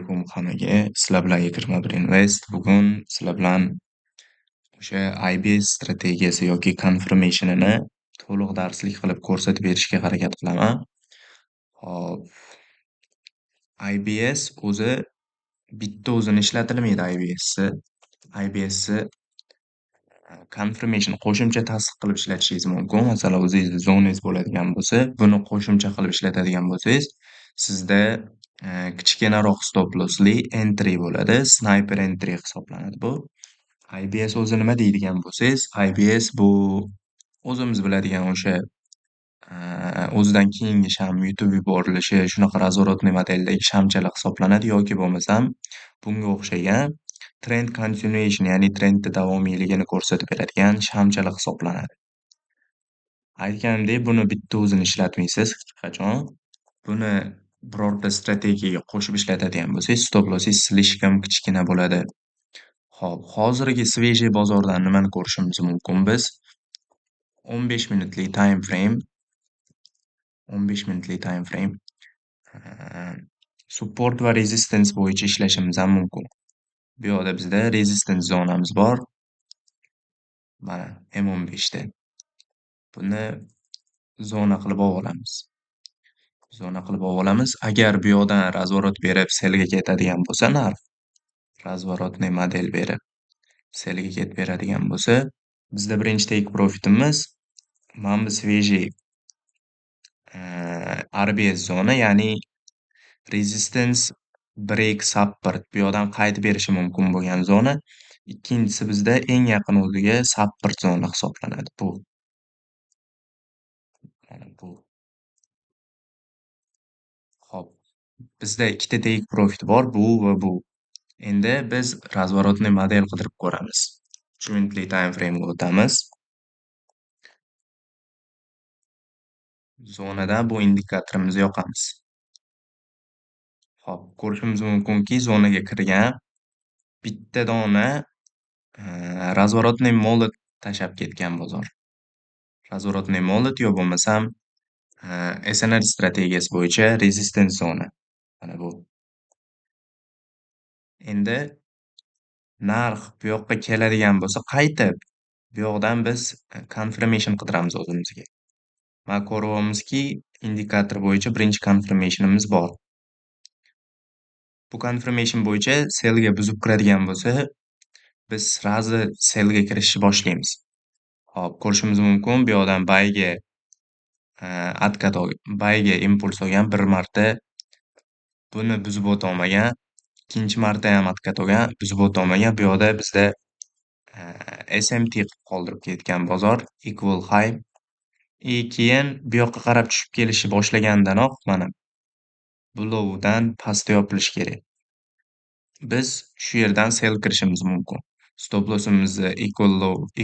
alaykum hammaga. Sizlar bilan 21 Invest. Bugun sizlar bilan o'sha IBS strategiyasi yoki confirmation'ini to'liq darslik qilib ko'rsatib berishga harakat qilaman. Hop, IBS o'zi bitta o'zini ishlatilmaydi IBS'ni. IBS'ni confirmation qo'shimcha tasdiq qilib ishlatishingiz mumkin. Masalan, o'zingizni zonangiz bo'ladigan bo'lsa, buni qo'shimcha qilib ishlatadigan bo'lsangiz, sizda kichkinaroq stop lossli entry bo'ladi. Sniper entry hisoblanadi bu. IBS o'zi nima deydigan bo'lsangiz, IBS bu o'zimiz biladigan o'sha o'zidan keyingi sham yutib yuborilishi, shunaqa razворотный modeldagi shamchalar hisoblanadi yoki bo'lmasam bunga o'xshagan trend continuation, ya'ni trendni davomiyligini ko'rsatib beradigan shamchalar hisoblanadi. Aytganimdek, buni bitta o'zini ishlatmaysiz hech qachon. Buni birorta strategiyaga qo'shib ishlatadigan bo'lsangiz, stop lossingiz slishkam kichkina bo'ladi. Xo'p, hozirgi svejiy bozordan nimani ko'rishimiz mumkin biz? 15 minutlik time frame 15 minutlik time frame support va resistance bo'yicha ishlashimiz ham mumkin. Bu yoqda bizda resistance zonamiz bor. Mana M15 da. Buni zona qilib olamiz. Zona qilib olamiz. Agar bu yoqdan razворот berib sellga ketadigan bo'lsa, narx razворотный model berib sellga ketib beradigan bo'lsa, bizda birinchi take profitimiz mana bu svejiy RBS zona, ya'ni resistance break support, bu yoqdan qaytib berishi mumkin bo'lgan zona. Ikkinchisi bizda eng yaqin o'ziga support zona hisoblanadi bu. Mana bu. Xo'p, bizda ikkita take profit bor, bu va bu. Endi biz razворотный model qidirib ko'ramiz. 3 minutlik time frame ga o'tamiz. Zonadan bu indikatorimizni yoqamiz. Xo'p, ko'rishimiz mumkinki, zonaga kirgan bitta dona razворотный molot tashab ketgan bozor. Razворотный molot yo bo'lmasam SNL strategiyasi bo'yicha resistance zona. Mana bu. Endi narx bu yoqqa keladigan bo'lsa, qaytib bu yoqdan biz confirmation qidiramiz o'zimizga. Mana ko'ryapmizki, indikator bo'yicha birinchi confirmationimiz bor. Bu confirmation bo'yicha sellga buzib kiradigan bo'lsa, biz srazi sellga kirishni boshlaymiz. Hop, ko'rishimiz mumkin, bu yoqdan buyga buyga impuls olgan bir marta buni buzib o'tolmagan, ikkinchi marta ham откат olgan, buzib o'tolmagan. Bu yoqda bizda SMT qilib qoldirib ketgan bozor equal high. Keyin bu yoqqa qarab tushib kelishni boshlagandanoq mana blowdan pastda yopilishi kerak. Biz shu yerdan sell kirishimiz mumkin. Stop lossimizni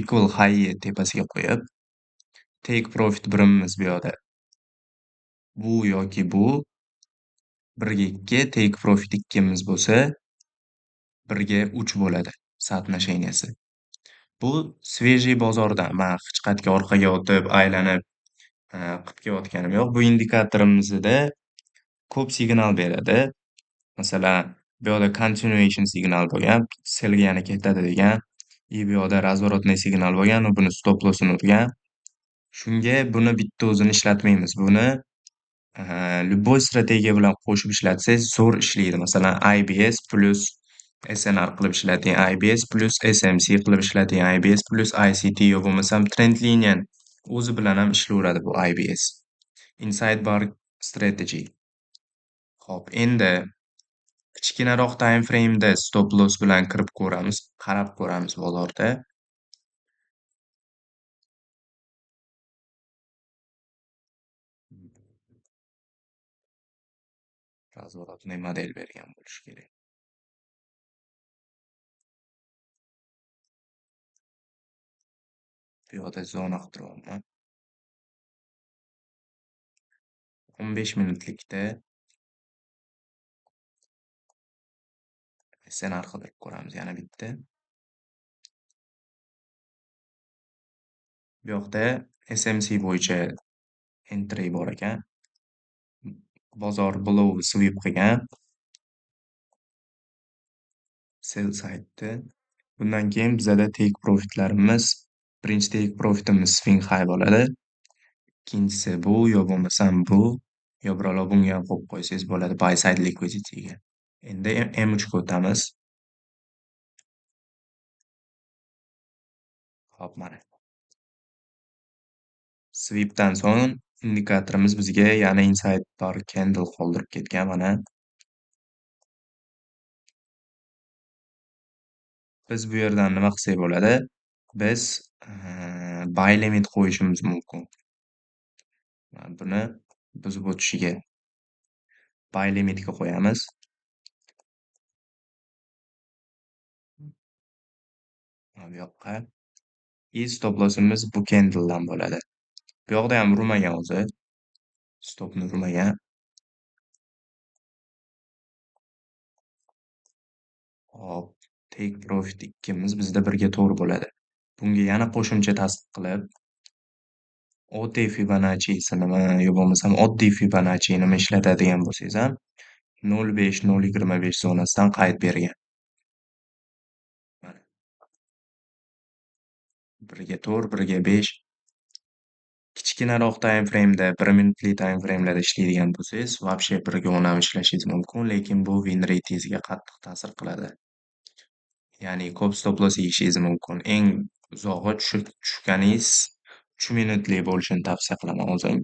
equal high tepasiga qo'yib, take profit birimimiz bu yoqda. Bu yoki bu 1 ga 2, take profit 2 miz bo'lsa 1 ga 3 bo'ladi соотношениесі. Bu svejiy bozordan men hech qayerga orqaga o'tib, aylanib qilib kelayotganim yo'q. Bu indikatorimizda ko'p signal beradi. Masalan, bu yoqda continuation signal bo'lgan, sellga yana ketadi degan, bu yoqda razворотный signal bo'lgan, buni stop lossini urgan. Shunga buni bitta o'zini ishlatmaymiz. Buni любой strategiya bilan qo'shib ishlatsangiz zo'r ishlaydi. Masalan, IBS plus SNR qilib ishlating, IBS plus SMC qilib ishlating, IBS plus ICT yo bo'lmasam trend liniya o'zi bilan ham ishlayveradi bu IBS. Inside bar strategy. Xo'p, endi kichkinaroq time frame da stop loss bilan kirib ko'ramiz, qarab ko'ramiz bozorda. Razворотный model bergan bo'lishi kerak. Bu yoqda zona qilib 15 minutlikda SNR qidirib ko'ramiz yana bitta. Bu yoqda SMC bo'yicha entry bor ekan. Bozor blow sweep qilgan. sell saytdi. Bundan keyin bizada take profitlarimiz, birinchi take profitimiz swing high bo'ladi. Ikkinchisi bu, yo bo'lmasam bu, yo birovlar bunga ham qo'yib qo'ysangiz bo'ladi buy side liquidity'ga. Endi M3 ga o'tamiz. Hop, mana. Sweep'dan so'ng indikatorimiz bizga yana inside bar candle qoldirib ketgan mana. Biz bu yerdan nima qilsak bo'ladi? Biz buy limit qo'yishimiz mumkin. Buni buzib o'tishiga buy limitga qo'yamiz. Bu yoqqa. Stop lossimiz bu candle'dan bo'ladi. Bu yoqda ham urmagan o'zi. Stopni urmagan. Hop, take profit ikkimiz bizda birga to'g'ri bo'ladi. Bunga yana qo'shimcha tasdiq qilib, oddiy Fibonacci'sinimi yo bo'lmasam oddiy Fibonacci nima ishlatadigan bo'lsangiz ham 0.5-0.25 zonasidan qayd bergan. Mana. 1 ga 4, 1 ga 5. Kichkinaroq time frame'da, 1 minutli time frame'larda ishlaydigan bo'lsangiz, вообще 1 ga 10 ham ishlashingiz mumkin, lekin bu win rate'ingizga qattiq ta'sir qiladi. Ya'ni ko'p stop loss yeyishingiz mumkin. Eng uzog'i tushganingiz 3 minutli bo'lishini tavsiya qilaman o'zim.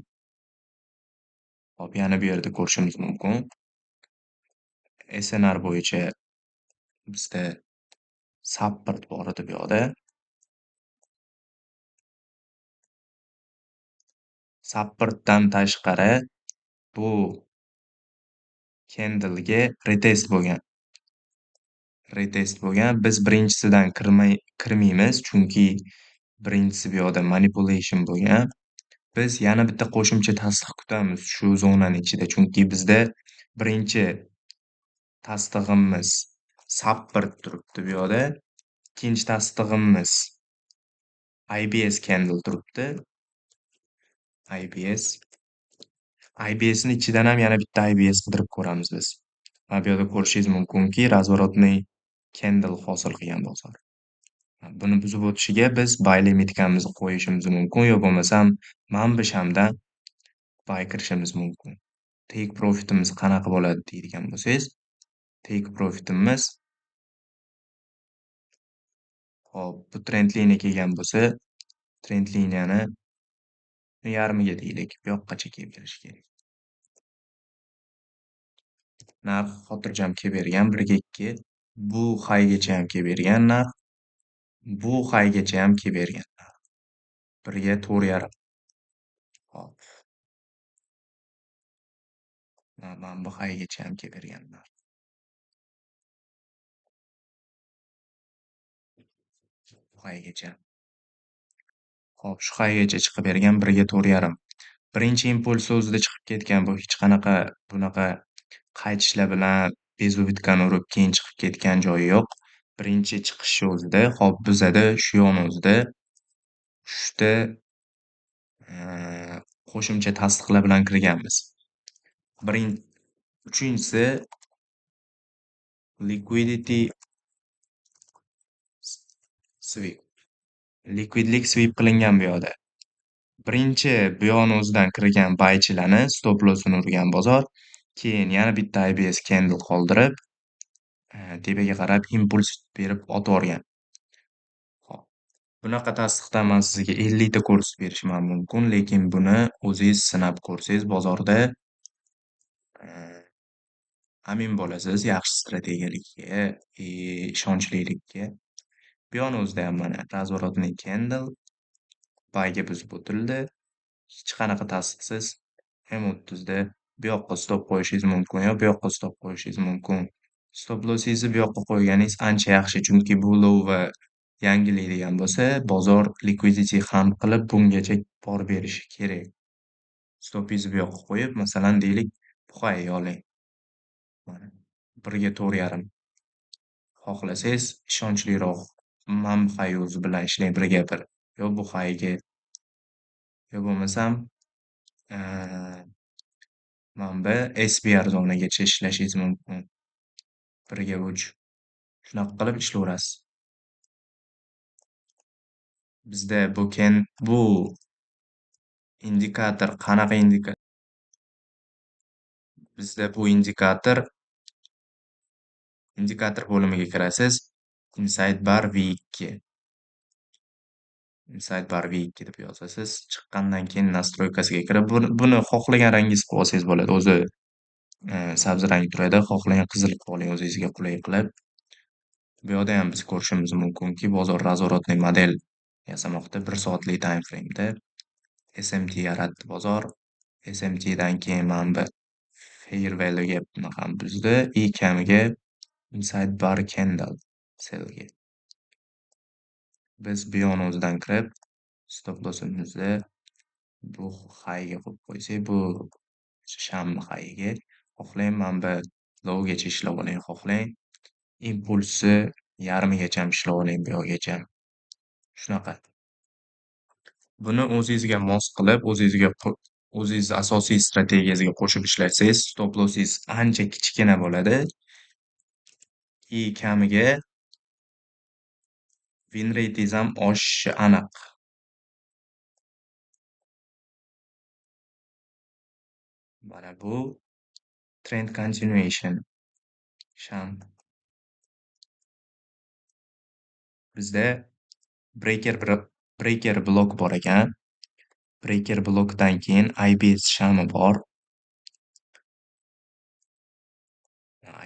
Hop, yana bu yerda ko'rishimiz mumkin. SNR bo'yicha bizda support bor edi bu yoqda. Supportdan tashqari bu candle'ga retest bo'lgan. Biz birinchisidan kirmaymiz, chunki birinchisi bu yoqda manipulation bo'lgan. Biz yana bitta qo'shimcha tasdiq kutamiz shu zonani ichida, chunki bizda birinchi tasdig'imiz support turibdi bu yoqda. Ikkinchi tasdig'imiz IBS candle turibdi. IBSni ichidan ham yana bitta IBS qidirib ko'ramiz biz. Mana bu yerda ko'rishingiz mumkinki, razворотный candle hosil qilgan bozor. Buni buzib o'tishiga biz buy limitimizni qo'yishimiz mumkin, yo bo'lmasam Mambishamdan buy kirishimiz mumkin. Take profitimiz qanaqa bo'ladi deydigan bo'lsangiz, take profitimiz hop, bu trend liniya kelgan bo'lsa, trend liniyani yarmiga deylik, bu yoqqacha kelib kelishi kerak. Narx xotirjam kelib bergan 1 ga 2. Bu highgacha ham kelib bergan narx. Bu highgacha ham kelib bergan narx. 1 ga 4.5. Hop. Mana bu highgacha ham kelib bergan narx. Highgacha. Hop, shu highgacha chiqib bergan 1 ga 4.5. Birinchi impulsi o'zida chiqib ketgan. Bu hech qanaqa bunaqa qaytishlar bilan bezubitkan urib keyin chiqib ketgan joyi yo'q. Birinchi chiqishi o'zida, hop, bizada shu yo'ni o'zida 3 ta qo'shimcha tasdiqlar bilan kirganmiz. Uchinchisi liquidity sweep. Liquidlik sweep qilingan bu yoqda. Birinchi bu yoqni o'zidan kirgan buychilarni stop lossini urgan bozor, keyin yana bitta IBS candle qoldirib, tepaga qarab impuls berib otvorgan. Hop. Bunaqa tasdiqdan men sizga 50 ta ko'rsatib berishim ham mumkin, lekin buni o'zingiz sinab ko'rsangiz bozorda amin bo'lasiz yaxshi strategiyalikka, ishonchlilikka. Bu yoqni o'zida ham mana razворотный candle buyga buzib o'tildi. Hech qanaqa tasdiqsiz M30 da bu yoqqa stop qo'yishingiz mumkin yo bu yoqqa stop qo'yishingiz mumkin. Stop lossingizni bu yoqqa qo'yganingiz ancha yaxshi, chunki bu low'ni yangilaydigan bo'lsa, bozor liquidity ham qilib bungacha borib berishi kerak. Stopingizni bu yoqqa qo'yib, masalan, deylik, Puxayni oling. Mana 1 ga 4.5. Xohlasangiz ishonchliroq Mamxay o'zi bilan ishlang 1 ga 1. Yo bu hayga yo bo'lmasam manba SBR zonagacha ishlashingiz mumkin. 1 ga 3. Shunaqa qilib ishlayverasiz. Bizda bu indikator qanaqa bizda bu indikator bo'limiga kirasiz. Insight bar V2. Insight bar V2 deb yozasiz. Chiqqandan keyin nastroykasiga kirib, buni xohlagan rangingiz qilib olsangiz bo'ladi. O'zi sabzi rang turadi. Xohlagan qizil qilib oling o'zingizga qulay qilib. Bu yerda ham biz ko'rishimiz mumkinki, bozor razворотный model yasamoqda 1 soatlik time frame'da. SMT yaratdi bozor. SMTdan keyin mana bu fair value'ga bunaqani buzdi. I kamiga inside bar candle sellga. Biz bu yon o'zidan kirib, stop lossimizni bu high'ga qo'yib qo'ysak, bu shamni high'iga. Xohlang mana bu lowgacha ishlab oling, xohlang impulsni yarmigacha ham ishlab oling bu yoqgacha. Shunaqa. Buni o'zingizga mos qilib, o'zingiz asosiy strategiyangizga qo'shib ishlatsangiz, stop lossingiz ancha kichkina bo'ladi. I kamiga win rate'ingiz ham oshishi aniq. Mana bu trend continuation sham. Bizda breaker blok bor ekan. Breaker blokdan keyin IBS shami bor.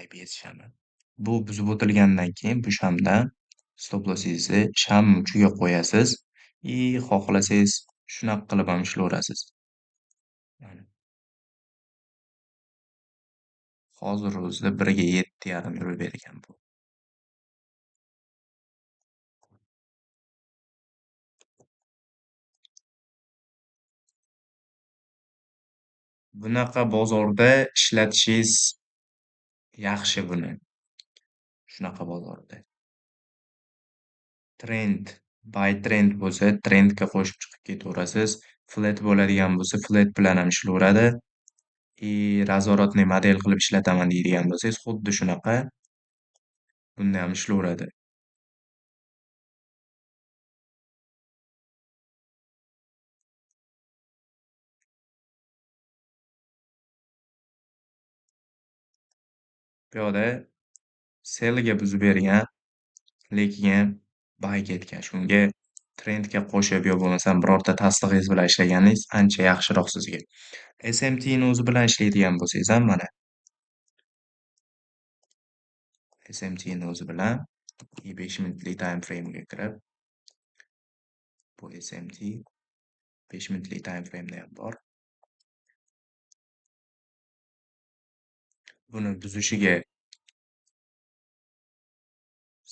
IBS shami. Bu buzib o'tilgandan keyin bu shamdan stop lossingizni sham uchiga qo'yasiz. Xohlasangiz shunaqa qilib ham ishlayverasiz. Mana. Hozir o'zida 1 ga 7,5 yurib bergan bu. Bunaqa bozorda ishlatishingiz yaxshi buni. Shunaqa bozorda. Buy trend bo'lsa, trendga qo'shib chiqib ketaverasiz. Flat bo'ladigan bo'lsa, flat bilan ham ishlayveradi. Razворотный model qilib ishlataman deydigan bo'lsangiz, xuddi shunaqa bunda ham ishlayveradi. Bu yoqda sellga buzib bergan, lekin buy ketgan. Shunga trendga qo'shib yo bo'lmasam birorta tasdig'ingiz bilan ishlaganingiz ancha yaxshiroq sizga. SMTni o'zi bilan ishlaydigan bo'lsangiz ham mana SMTni o'zi bilan 5 minutlik time frame'ga kirib, bu SMT 5 minutlik time frame'da ham bor. Buni buzishiga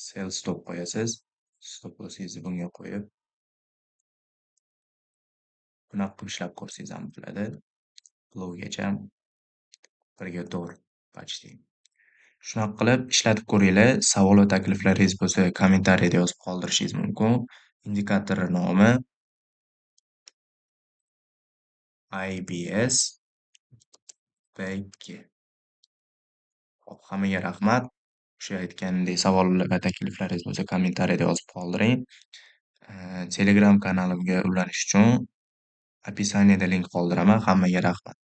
sell stop qo'yasiz. Stop lossingizni bunga qo'yib, bunaqa qilib ishlab ko'rsangiz ham bo'ladi. Lowgacha 1 ga 4 почти. Shunaqa qilib ishlatib ko'ringlar. Savol va takliflaringiz bo'lsa, kommentariyada yozib qoldirishingiz mumkin. Indikator nomi IBS B2. Xo'p, hammaga rahmat. O'sha aytganimdek savollar va takliflaringiz bo'lsa, kommentariyada yozib qoldiring. Telegram kanalimga ulanish uchun opisaniyada link qoldiraman. Hammaga rahmat.